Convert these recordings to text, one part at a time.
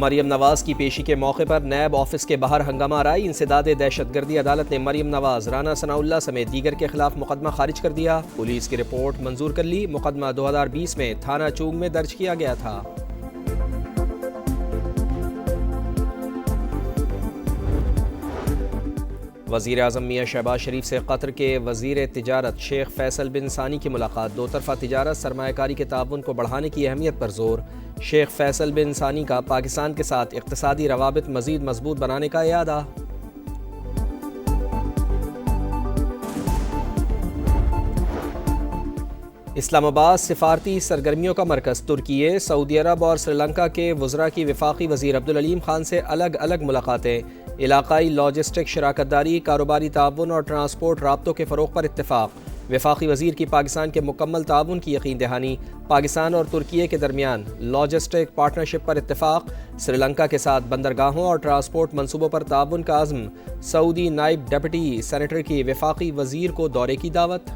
مریم نواز کی پیشی کے موقع پر نیب آفس کے باہر ہنگامہ آرائی. انسداد دہشت گردی عدالت نے مریم نواز، رانا ثناء اللہ سمیت دیگر کے خلاف مقدمہ خارج کر دیا. پولیس کی رپورٹ منظور کر لی. مقدمہ 2020 میں تھانہ چونگ میں درج کیا گیا تھا. وزیر اعظم میاں شہباز شریف سے قطر کے وزیر تجارت شیخ فیصل بن ثانی کی ملاقات. دو طرفہ تجارت سرمایہ کاری کے تعاون کو بڑھانے کی اہمیت پر زور. شیخ فیصل بن ثانی کا پاکستان کے ساتھ اقتصادی روابط مزید مضبوط بنانے کا اعادہ. اسلام آباد سفارتی سرگرمیوں کا مرکز. ترکی، سعودی عرب اور سری لنکا کے وزراء کی وفاقی وزیر عبدالعلیم خان سے الگ الگ ملاقاتیں. علاقائی لاجسٹک شراکت داری، کاروباری تعاون اور ٹرانسپورٹ رابطوں کے فروغ پر اتفاق. وفاقی وزیر کی پاکستان کے مکمل تعاون کی یقین دہانی. پاکستان اور ترکی کے درمیان لاجسٹک پارٹنرشپ پر اتفاق. سری لنکا کے ساتھ بندرگاہوں اور ٹرانسپورٹ منصوبوں پر تعاون کا عزم. سعودی نائب ڈپٹی سینیٹر کی وفاقی وزیر کو دورے کی دعوت.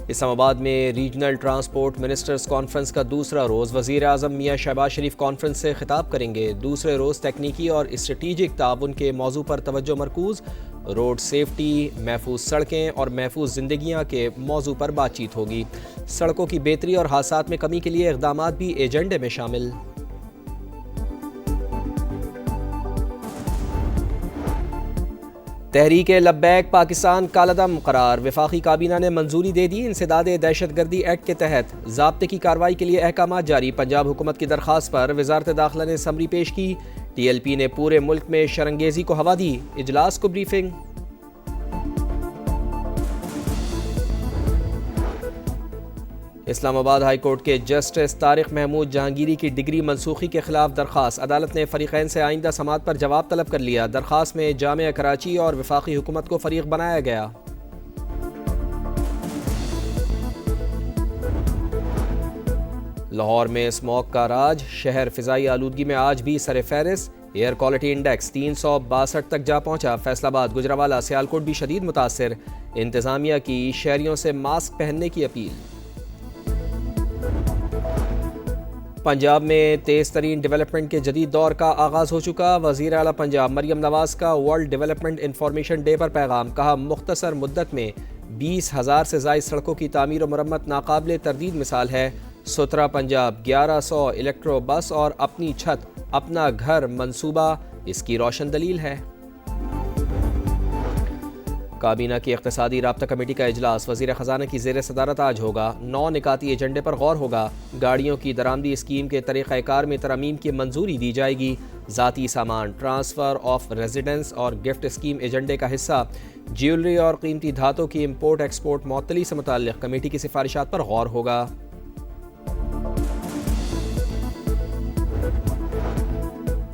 اسلام آباد میں ریجنل ٹرانسپورٹ منسٹرز کانفرنس کا دوسرا روز. وزیر اعظم میاں شہباز شریف کانفرنس سے خطاب کریں گے. دوسرے روز تکنیکی اور اسٹریٹجک تعاون کے موضوع پر توجہ مرکوز. روڈ سیفٹی، محفوظ سڑکیں اور محفوظ زندگیاں کے موضوع پر بات چیت ہوگی. سڑکوں کی بہتری اور حادثات میں کمی کے لیے اقدامات بھی ایجنڈے میں شامل. تحریک لبیک پاکستان کالعدم قرار. وفاقی کابینہ نے منظوری دے دی. انسداد دہشت گردی ایکٹ کے تحت ضابطے کی کارروائی کے لیے احکامات جاری. پنجاب حکومت کی درخواست پر وزارت داخلہ نے سمری پیش کی. ٹی ایل پی نے پورے ملک میں شرنگیزی کو ہوا دی. اجلاس کو بریفنگ. اسلام آباد ہائی کورٹ کے جسٹس طارق محمود جہانگیری کی ڈگری منسوخی کے خلاف درخواست. عدالت نے فریقین سے آئندہ سماعت پر جواب طلب کر لیا. درخواست میں جامعہ کراچی اور وفاقی حکومت کو فریق بنایا گیا. لاہور میں اسموگ کا راج. شہر فضائی آلودگی میں آج بھی سر فہرست. ایئر کوالٹی انڈیکس 362 تک جا پہنچا. فیصل آباد، گجرانوالہ، سیالکوٹ بھی شدید متاثر. انتظامیہ کی شہریوں سے ماسک پہننے کی اپیل. پنجاب میں تیز ترین ڈیولپمنٹ کے جدید دور کا آغاز ہو چکا. وزیر اعلیٰ پنجاب مریم نواز کا ورلڈ ڈیولپمنٹ انفارمیشن ڈے پر پیغام. کہا مختصر مدت میں 20,000 سے زائد سڑکوں کی تعمیر و مرمت ناقابل تردید مثال ہے. سترہ پنجاب، 1100 الیکٹرو بس اور اپنی چھت اپنا گھر منصوبہ اس کی روشن دلیل ہے. کابینہ کی اقتصادی رابطہ کمیٹی کا اجلاس. وزیر خزانہ کی زیر صدارت آج ہوگا. 9 نکاتی ایجنڈے پر غور ہوگا. گاڑیوں کی درآمدی اسکیم کے طریقہ کار میں ترامیم کی منظوری دی جائے گی. ذاتی سامان، ٹرانسفر آف ریزیڈنس اور گفٹ اسکیم ایجنڈے کا حصہ. جیولری اور قیمتی دھاتوں کی امپورٹ ایکسپورٹ معطلی سے متعلق کمیٹی کی سفارشات پر غور ہوگا.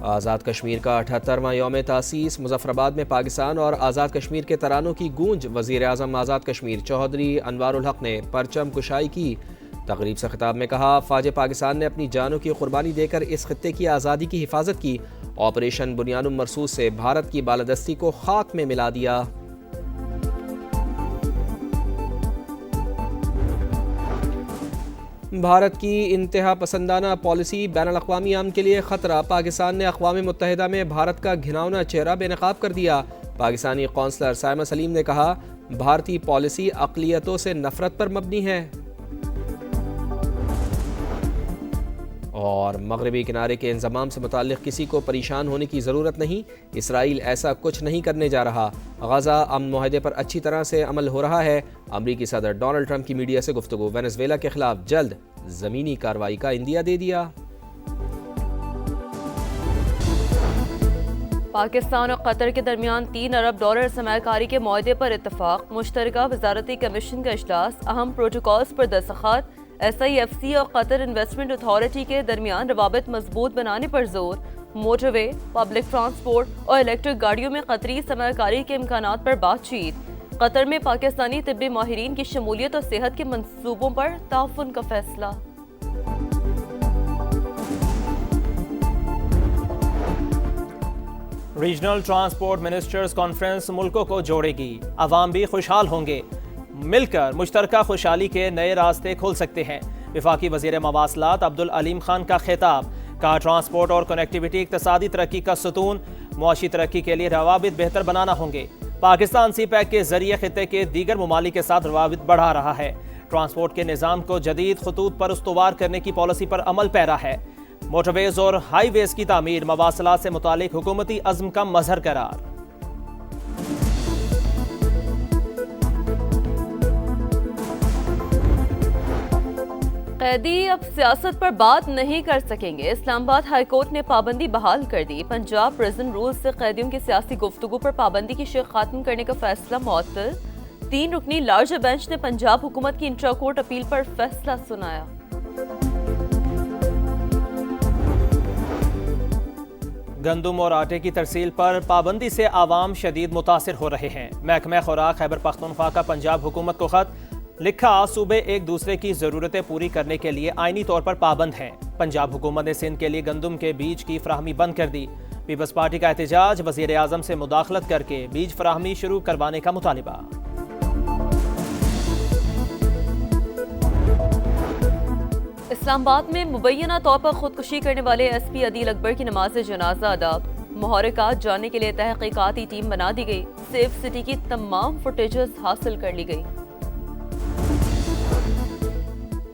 آزاد کشمیر کا 78واں یوم تاسیس. مظفر آباد میں پاکستان اور آزاد کشمیر کے ترانوں کی گونج. وزیر اعظم آزاد کشمیر چودھری انوار الحق نے پرچم کشائی کی. تقریب سے خطاب میں کہا فوج پاکستان نے اپنی جانوں کی قربانی دے کر اس خطے کی آزادی کی حفاظت کی. آپریشن بنیان مرصوص سے بھارت کی بالادستی کو خاک میں ملا دیا. بھارت کی انتہا پسندانہ پالیسی بین الاقوامی امن کے لیے خطرہ. پاکستان نے اقوام متحدہ میں بھارت کا گھناؤنا چہرہ بے نقاب کر دیا. پاکستانی قونصلر سائمہ سلیم نے کہا بھارتی پالیسی اقلیتوں سے نفرت پر مبنی ہے. اور مغربی کنارے کے انضمام سے متعلق کسی کو پریشان ہونے کی ضرورت نہیں. اسرائیل ایسا کچھ نہیں کرنے جا رہا. غزہ امن معاہدے پر اچھی طرح سے عمل ہو رہا ہے. امریکی صدر ڈونلڈ ٹرمپ کی میڈیا سے گفتگو. وینزویلا کے خلاف جلد زمینی کارروائی کا عندیہ دے دیا. پاکستان اور قطر کے درمیان $3 ارب سرمایہ کاری کے معاہدے پر اتفاق. مشترکہ وزارتی کمیشن کا اجلاس. اہم پروٹوکولز پر دستخط. SIFC اور قطر انویسٹمنٹ اتھارٹی کے درمیان روابط مضبوط بنانے پر زور. موٹر وے، پبلک ٹرانسپورٹ اور الیکٹرک گاڑیوں میں قطری سرمایہ کاری کے امکانات پر بات چیت. قطر میں پاکستانی طبی ماہرین کی شمولیت اور صحت کے منصوبوں پر تعاون کا فیصلہ. ریجنل ٹرانسپورٹ منسٹرز کانفرنس ملکوں کو جوڑے گی، عوام بھی خوشحال ہوں گے، مل کر مشترکہ خوشحالی کے نئے راستے کھول سکتے ہیں۔ وفاقی وزیر مواصلات عبدالعلیم خان کا خطاب، کہا ٹرانسپورٹ اور کنیکٹیویٹی اقتصادی ترقی کا ستون، معاشی ترقی کے لیے روابط بہتر بنانا ہوں گے۔ پاکستان سی پیک کے ذریعے خطے کے دیگر ممالک کے ساتھ روابط بڑھا رہا ہے، ٹرانسپورٹ کے نظام کو جدید خطوط پر استوار کرنے کی پالیسی پر عمل پیرا ہے۔ موٹر ویز اور ہائی ویز کی تعمیر مواصلات سے متعلق حکومتی عزم کا مظہر قرار۔ قیدی اب سیاست پر بات نہیں کر سکیں گے، اسلام آباد ہائی کورٹ نے پابندی بحال کر دی۔ پنجاب پرزن رولز سے قیدیوں کی سیاسی گفتگو پر پابندی کی شرح ختم کرنے کا فیصلہ معطل۔ 3 رکنی لارجر بینچ نے پنجاب حکومت کی انٹرا کورٹ اپیل پر فیصلہ سنایا۔ گندم اور آٹے کی ترسیل پر پابندی سے عوام شدید متاثر ہو رہے ہیں۔ محکمہ خوراک خیبر پختونخوا کا پنجاب حکومت کو خط لکھا، صوبے ایک دوسرے کی ضرورتیں پوری کرنے کے لیے آئینی طور پر پابند ہیں۔ پنجاب حکومت نے سندھ کے لیے گندم کے بیج کی فراہمی بند کر دی۔ پیپلز پارٹی کا احتجاج، وزیر اعظم سے مداخلت کر کے بیج فراہمی شروع کروانے کا مطالبہ۔ اسلام آباد میں مبینہ طور پر خودکشی کرنے والے ایس پی عدیل اکبر کی نماز جنازہ ادا، محرکات جاننے کے لیے تحقیقاتی ٹیم بنا دی گئی۔ سیف سٹی کی تمام فوٹیجز حاصل کر لی گئی۔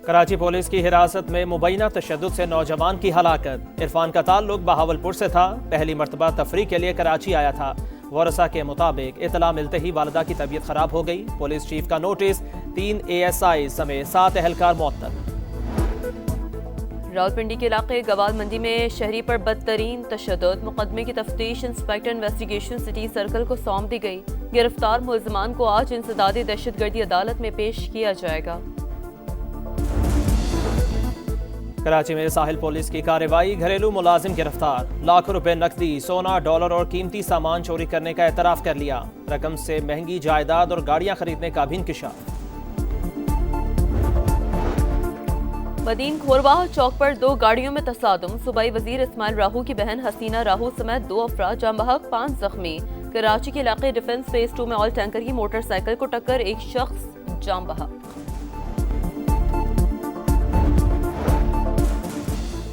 کراچی پولیس کی حراست میں مبینہ تشدد سے نوجوان کی ہلاکت۔ عرفان کا تعلق بہاولپور سے تھا، پہلی مرتبہ تفریح کے لیے کراچی آیا تھا۔ ورثاء کے مطابق اطلاع ملتے ہی والدہ کی طبیعت خراب ہو گئی۔ پولیس چیف کا نوٹس، 3 ASI سمیت 7 اہلکار معطل۔ راولپنڈی کے علاقے گوال منڈی میں شہری پر بدترین تشدد، مقدمے کی تفتیش انسپیکٹر انویسٹیگیشن سٹی سرکل کو سونپ دی گئی۔ گرفتار ملزمان کو آج انسدادی دہشت گردی عدالت میں پیش کیا جائے گا۔ کراچی میں ساحل پولیس کی کارروائی، گھریلو ملازم گرفتار، لاکھوں روپے نقدی، سونا، ڈالر اور قیمتی سامان چوری کرنے کا اعتراف کر لیا۔ رقم سے مہنگی جائیداد اور گاڑیاں خریدنے کا بھی انکشاف۔ مدین کھورواہ چوک پر 2 گاڑیوں میں تصادم، صوبائی وزیر اسماعیل راہو کی بہن حسینہ راہو سمیت 2 افراد جاں بحق، 5 زخمی۔ کراچی کے علاقے ڈیفنس فیز 2 میں آئل ٹینکر کی موٹر سائیکل کو ٹکر، 1 شخص جاں بحق۔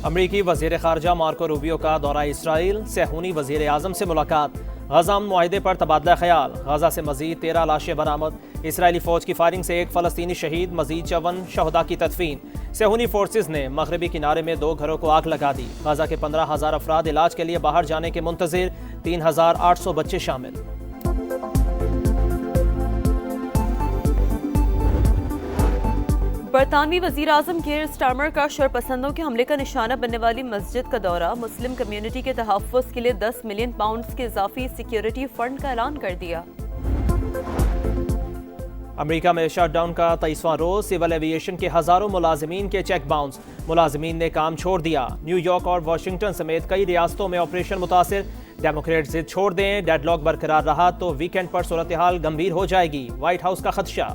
امریکی وزیر خارجہ مارکو روبیو کا دورہ اسرائیل، صہیونی وزیر اعظم سے ملاقات، غزہ امن معاہدے پر تبادلہ خیال، غزہ سے مزید 13 لاشیں برآمد، اسرائیلی فوج کی فائرنگ سے 1 فلسطینی شہید، مزید 54 شہداء کی تدفین۔ صہیونی فورسز نے مغربی کنارے میں 2 گھروں کو آگ لگا دی۔ غزہ کے 15,000 افراد علاج کے لیے باہر جانے کے منتظر، 3,800 بچے شامل۔ برطانوی وزیر اعظم کیئر سٹارمر کا شرپسندوں کے حملے کا نشانہ بننے والی مسجد کا دورہ، مسلم کمیونٹی کے تحفظ کے لیے 10 ملین پاؤنڈز کے اضافی سیکیورٹی فنڈ کا اعلان کر دیا۔ امریکہ میں شٹ ڈاؤن کا 23واں روز، سول ایویشن کے ہزاروں ملازمین کے چیک باؤنس، ملازمین نے کام چھوڑ دیا۔ نیو یارک اور واشنگٹن سمیت کئی ریاستوں میں آپریشن متاثر، ڈیموکریٹ ضد چھوڑ دیں، ڈیڈ لاک برقرار رہا تو ویکینڈ پر صورتحال گمبھیر ہو جائے گی، وائٹ ہاؤس کا خدشہ۔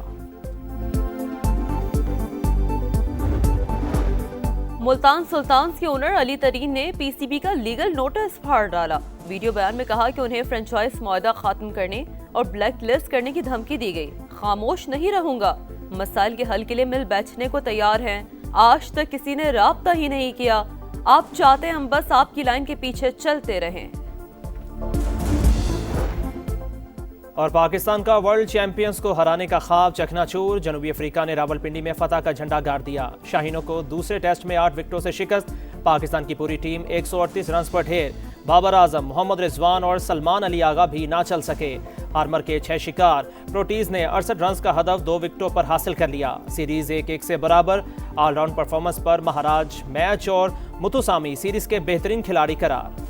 ملتان سلطانز کے اونر علی ترین نے پی سی بی کا لیگل نوٹس پھاڑ ڈالا۔ ویڈیو بیان میں کہا کہ انہیں فرنچائز معاہدہ ختم کرنے اور بلیک لسٹ کرنے کی دھمکی دی گئی۔ خاموش نہیں رہوں گا، مسائل کے حل کے لیے مل بیٹھنے کو تیار ہیں، آج تک کسی نے رابطہ ہی نہیں کیا، آپ چاہتے ہم بس آپ کی لائن کے پیچھے چلتے رہیں۔ اور پاکستان کا ورلڈ چیمپئنز کو ہرانے کا خواب چکنا چور، جنوبی افریقہ نے راولپنڈی میں فتح کا جھنڈا گاڑ دیا۔ شاہینوں کو دوسرے ٹیسٹ میں 8 وکٹوں سے شکست، پاکستان کی پوری ٹیم 138 رنز پر ڈھیر، بابر اعظم، محمد رضوان اور سلمان علی آغا بھی نہ چل سکے۔ ہارمر کے 6 شکار، پروٹیز نے 68 رنز کا ہدف 2 وکٹوں پر حاصل کر لیا۔ سیریز 1-1 سے برابر، آل راؤنڈ پرفارمنس پر مہاراج میچ اور متوسامی سیریز کے بہترین کھلاڑی قرار۔